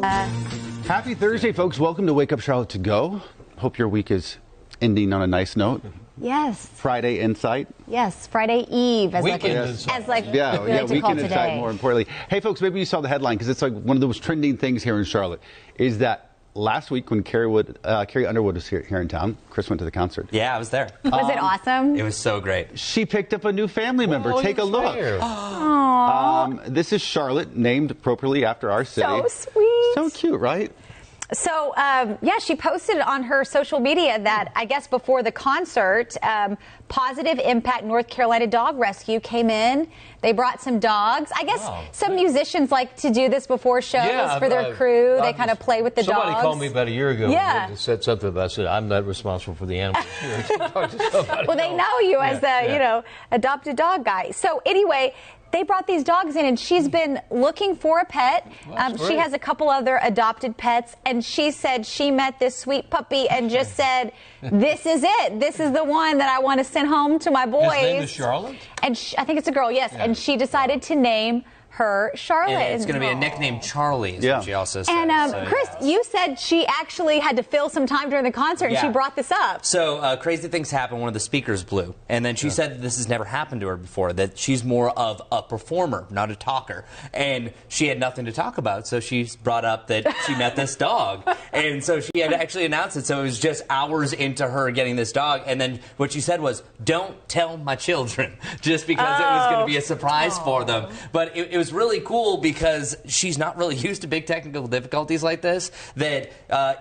Happy Thursday, folks. Welcome to Wake Up Charlotte to Go. Hope your week is ending on a nice note. Yes. Friday Insight. Yes, Friday Eve. Weekend Weekend Insight, more importantly. Hey, folks, maybe you saw the headline because it's like one of those trending things here in Charlotte is that last week when Carrie Underwood was here in town, Chris went to the concert. Yeah, I was there. Was it awesome? It was so great. She picked up a new family member. Take a look. This is Charlotte, named appropriately after our city. So sweet. So cute, right? So, yeah, she posted on her social media that, I guess before the concert, Pawsitive Impact North Carolina Dog Rescue came in. They brought some dogs. I guess some musicians like to do this before shows for their crew. They kind of play with the dogs. Somebody called me about a year ago and said something about it. I said, I'm not responsible for the animals. Well, they know you as the, adopted dog guy. So anyway, they brought these dogs in, and she's been looking for a pet. She has a couple other adopted pets, and she said she met this sweet puppy and just said, this is it. This is the one that I want to send home to my boys. His name is Charlotte? And I think it's a girl, yes. Yeah. And she decided to name her Charlotte. And it's going to be a nickname Charlie, is what she also said. And Chris, you said she actually had to fill some time during the concert, and she brought this up. So crazy things happen. One of the speakers blew, and then she said that this has never happened to her before, that she's more of a performer, not a talker. And she had nothing to talk about, so she brought up that she met this dog. And so she had actually announced it, so it was just hours into her getting this dog. And then what she said was, don't tell my children, just because it was going to be a surprise for them. But it was really cool because she's not really used to big technical difficulties like this, that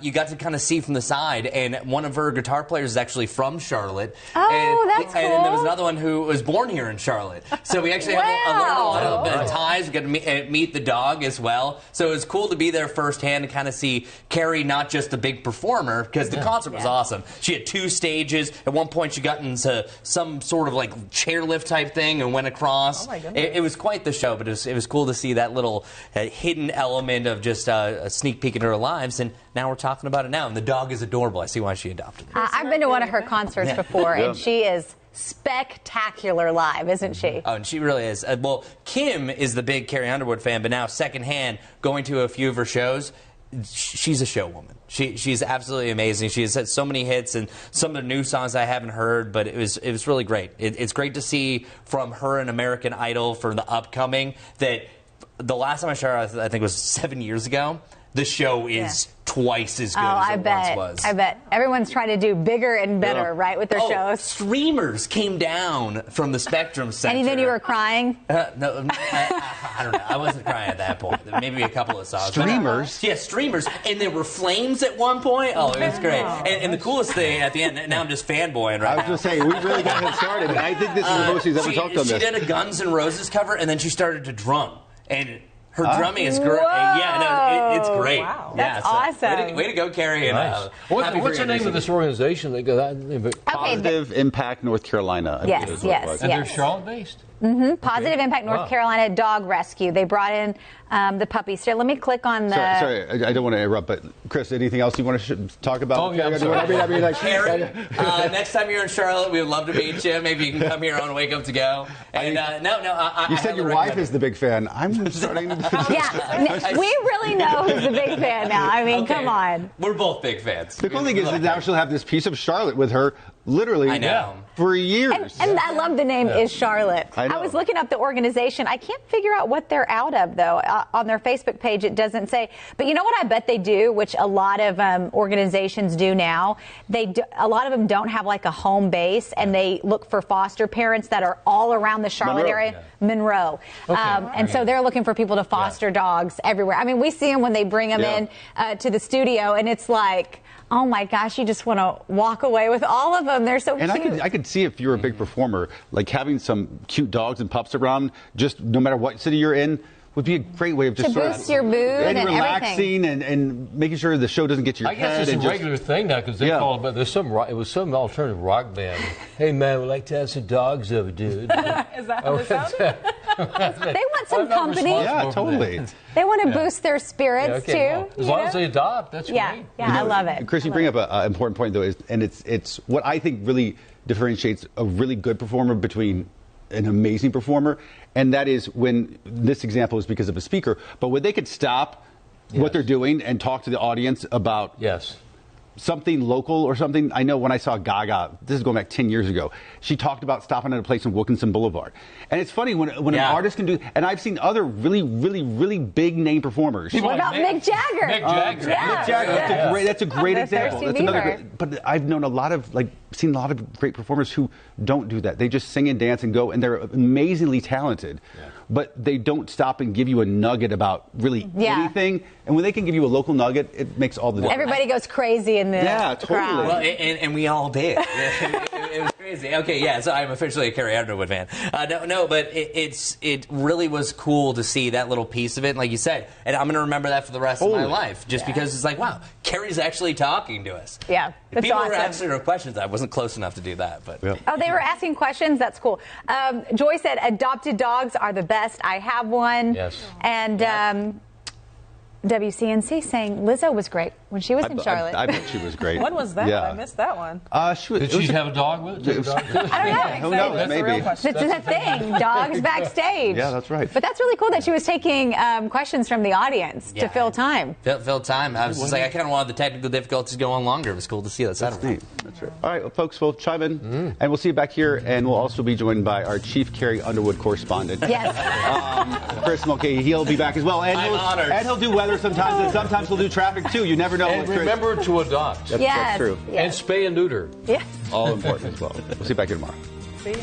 you got to kind of see from the side. And one of her guitar players is actually from Charlotte. That's cool. And there was another one who was born here in Charlotte. So we actually have a lot of ties. We got to meet the dog as well. So it was cool to be there firsthand and kind of see Carrie, not just a big performer, because the concert was awesome. She had 2 stages. At one point she got into some sort of like chairlift type thing and went across. Oh my goodness. It was quite the show, but it was cool to see that little hidden element of just a sneak peek into her lives, and now we're talking about it now, and the dog is adorable. I see why she adopted it. I've been to one of her concerts before, and she is spectacular live, isn't she? Oh, and she really is. Well, Kim is the big Carrie Underwood fan, but now secondhand, going to a few of her shows, she's a show woman. She's absolutely amazing. She has had so many hits and some of the new songs I haven't heard, but it was really great. It's great to see from her and American Idol for the upcoming that the last time I saw her, I think, was 7 years ago. The show is twice as good as it once was. I bet. Everyone's trying to do bigger and better, right, with their shows. Streamers came down from the Spectrum Center. And then you were crying? No, I don't know. I wasn't crying at that point. Maybe a couple of songs. Streamers? Yeah, streamers. And there were flames at one point. Oh, it was great. And the coolest thing at the end, now I'm just fanboying right now. I was just saying, we really got it started. And I think this is the most she's ever talked on this. She did a Guns N' Roses cover, and then she started to drum. And her drumming is great. Yeah, no, it's great. Wow. That's awesome. Way to go, Carrie. Nice. What's the name of this organization? Pawsitive Impact North Carolina. Yes. And they're Charlotte-based? Pawsitive Impact North Carolina Dog Rescue. They brought in the puppies. Here, let me click on the... Sorry, I don't want to interrupt, but Chris, anything else you want to talk about? Oh, yeah, I'm sorry. Carrie, next time you're in Charlotte, we would love to meet you. Maybe you can come here on Wake Up to Go. And you said your wife is the big fan. I'm starting to... Yeah, we really know who's a big fan now. I mean, come on. We're both big fans. The cool thing is that now she'll have this piece of Charlotte with her literally for years. And I love the name is Charlotte. I was looking up the organization. I can't figure out what they're out of, though. On their Facebook page, it doesn't say. But you know what I bet they do, which a lot of organizations do now? A lot of them don't have like a home base, and they look for foster parents that are all around the Charlotte area. Monroe. And so they're looking for people to foster dogs everywhere. I mean, we see them when they bring them in to the studio, and it's like, oh my gosh, you just want to walk away with all of them. They're so cute. And I could see if you're a big performer, like having some cute dogs and pups around, just no matter what city you're in, would be a great way of just to boost your mood and relaxing everything. and making sure the show doesn't get to your head. I guess it's a regular thing now because they call it, but there's it was some alternative rock band. Hey man, we'd like to have some dogs over, dude. Is that how it sounded? They want some company. Yeah, totally. They want to boost their spirits too. Well, as long as they adopt, that's great. Yeah, I love it. Chris, you bring up an important point though, and it's what I think really differentiates a really good performer between an amazing performer, and that is when this example is because of a speaker, but when they could stop what they're doing and talk to the audience about something local or something. I know when I saw Gaga, this is going back 10 years ago, she talked about stopping at a place on Wilkinson Boulevard. And it's funny when an artist can do, and I've seen other really big name performers. What about Mick Jagger? Mick Jagger. That's a great example. That's another great, but I've known seen a lot of great performers who don't do that. They just sing and dance and go, and they're amazingly talented. But they don't stop and give you a nugget about really anything. And when they can give you a local nugget, it makes all the difference. Everybody goes crazy in the crowd. Well, and we all did. It was crazy. Okay, so I'm officially a Carrie Underwood fan. But it really was cool to see that little piece of it, like you said. And I'm going to remember that for the rest of my life, just because it's like, wow, Carrie's actually talking to us. Yeah, that's People awesome. were answering her questions. I wasn't close enough to do that. But Oh, they were asking questions? That's cool. Joy said, adopted dogs are the best. I have one. Yes. And WCNC saying Lizzo was great when she was in Charlotte. I bet she was great. When was that? I missed that one. Did she have a dog with it? I don't know. Who knows? Maybe. That's a thing. Dogs backstage. Yeah, that's right. But that's really cool that she was taking questions from the audience to fill time. Fill time. I was just like, I kind of wanted the technical difficulties to go on longer. It was cool to see that. That's neat. That's right. All right, well, folks, we'll chime in, and we'll see you back here, and we'll also be joined by our chief Carrie Underwood correspondent. Yes. Chris Mulcahy. He'll be back as well. And he'll do weather sometimes, and sometimes he'll do traffic, too. You never know. And remember to adopt. That's true. And spay and neuter. Yes. All important as well. We'll see you back here tomorrow. See ya.